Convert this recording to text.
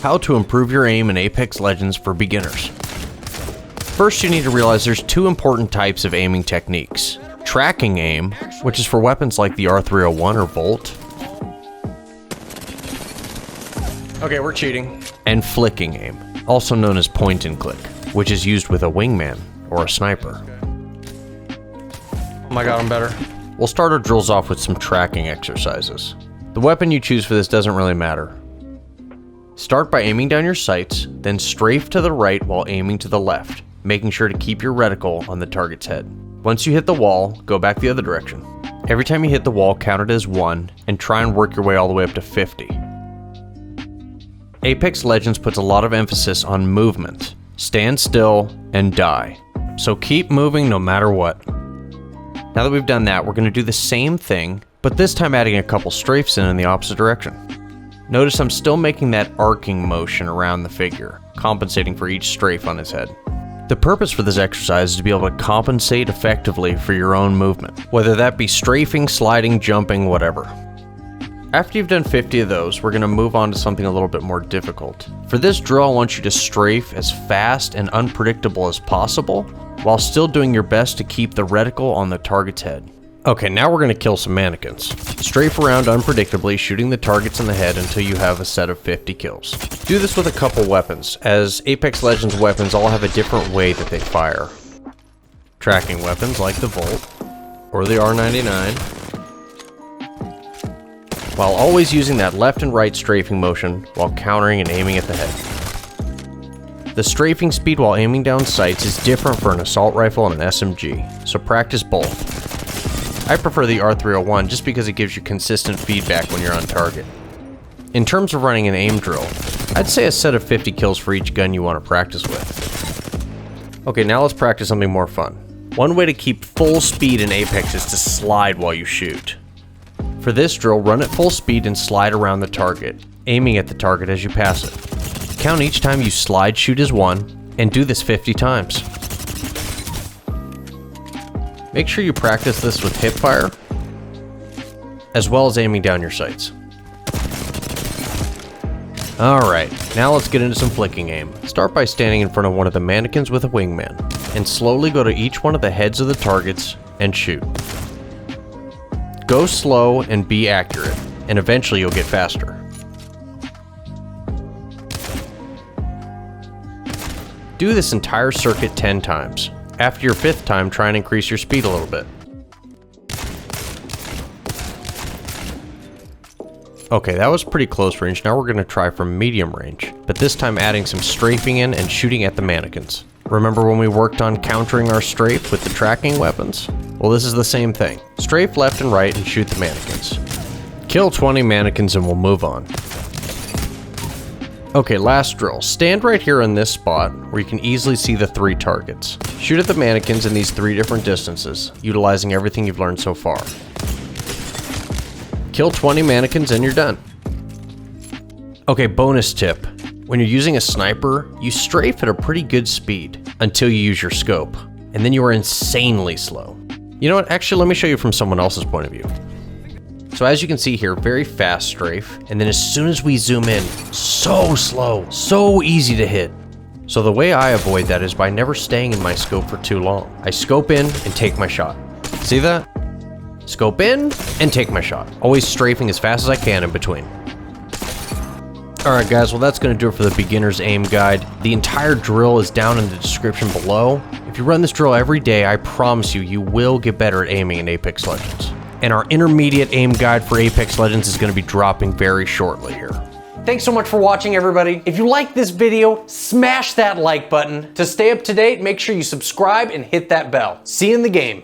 How to improve your aim in Apex Legends for beginners. First, you need to realize there's two important types of aiming techniques. Tracking aim, which is for weapons like the R301 or Volt. Okay, we're cheating. And flicking aim, also known as point and click, which is used with a wingman or a sniper. Oh my god, I'm better. We'll start our drills off with some tracking exercises. The weapon you choose for this doesn't really matter. Start by aiming down your sights, then strafe to the right while aiming to the left, making sure to keep your reticle on the target's head. Once you hit the wall, go back the other direction. Every time you hit the wall, count it as 1, and try and work your way all the way up to 50. Apex Legends puts a lot of emphasis on movement. Stand still and die. So keep moving no matter what. Now that we've done that, we're going to do the same thing, but this time adding a couple strafes in the opposite direction. Notice I'm still making that arcing motion around the figure, compensating for each strafe on his head. The purpose for this exercise is to be able to compensate effectively for your own movement, whether that be strafing, sliding, jumping, whatever. After you've done 50 of those, we're going to move on to something a little bit more difficult. For this drill, I want you to strafe as fast and unpredictable as possible, while still doing your best to keep the reticle on the target's head. Okay, now we're going to kill some mannequins. Strafe around unpredictably, shooting the targets in the head until you have a set of 50 kills. Do this with a couple weapons, as Apex Legends weapons all have a different way that they fire. Tracking weapons like the Volt, or the R99, while always using that left and right strafing motion while countering and aiming at the head. The strafing speed while aiming down sights is different for an assault rifle and an SMG, so practice both. I prefer the R301 just because it gives you consistent feedback when you're on target. In terms of running an aim drill, I'd say a set of 50 kills for each gun you want to practice with. Okay, now let's practice something more fun. One way to keep full speed in Apex is to slide while you shoot. For this drill, run at full speed and slide around the target, aiming at the target as you pass it. Count each time you slide shoot as 1, and do this 50 times. Make sure you practice this with hip fire, as well as aiming down your sights. Alright, now let's get into some flicking aim. Start by standing in front of one of the mannequins with a wingman, and slowly go to each one of the heads of the targets and shoot. Go slow and be accurate, and eventually you'll get faster. Do this entire circuit 10 times. After your 5th time, try and increase your speed a little bit. Okay, that was pretty close range. Now we're going to try from medium range, but this time adding some strafing in and shooting at the mannequins. Remember when we worked on countering our strafe with the tracking weapons? Well, this is the same thing. Strafe left and right and shoot the mannequins. Kill 20 mannequins and we'll move on. Okay, last drill. Stand right here in this spot where you can easily see the 3 targets. Shoot at the mannequins in these 3 different distances, utilizing everything you've learned so far. Kill 20 mannequins and you're done. Okay, bonus tip. When you're using a sniper, you strafe at a pretty good speed until you use your scope, and then you are insanely slow. You know what, actually let me show you from someone else's point of view. So as you can see here, very fast strafe, and then as soon as we zoom in, so slow, so easy to hit. So the way I avoid that is by never staying in my scope for too long. I scope in and take my shot. See that? Scope in and take my shot. Always strafing as fast as I can in between. Alright guys, well that's going to do it for the beginner's aim guide. The entire drill is down in the description below. If you run this drill every day, I promise you, you will get better at aiming in Apex Legends. And our intermediate aim guide for Apex Legends is going to be dropping very shortly here. Thanks so much for watching, everybody. If you liked this video, smash that like button. To stay up to date, make sure you subscribe and hit that bell. See you in the game.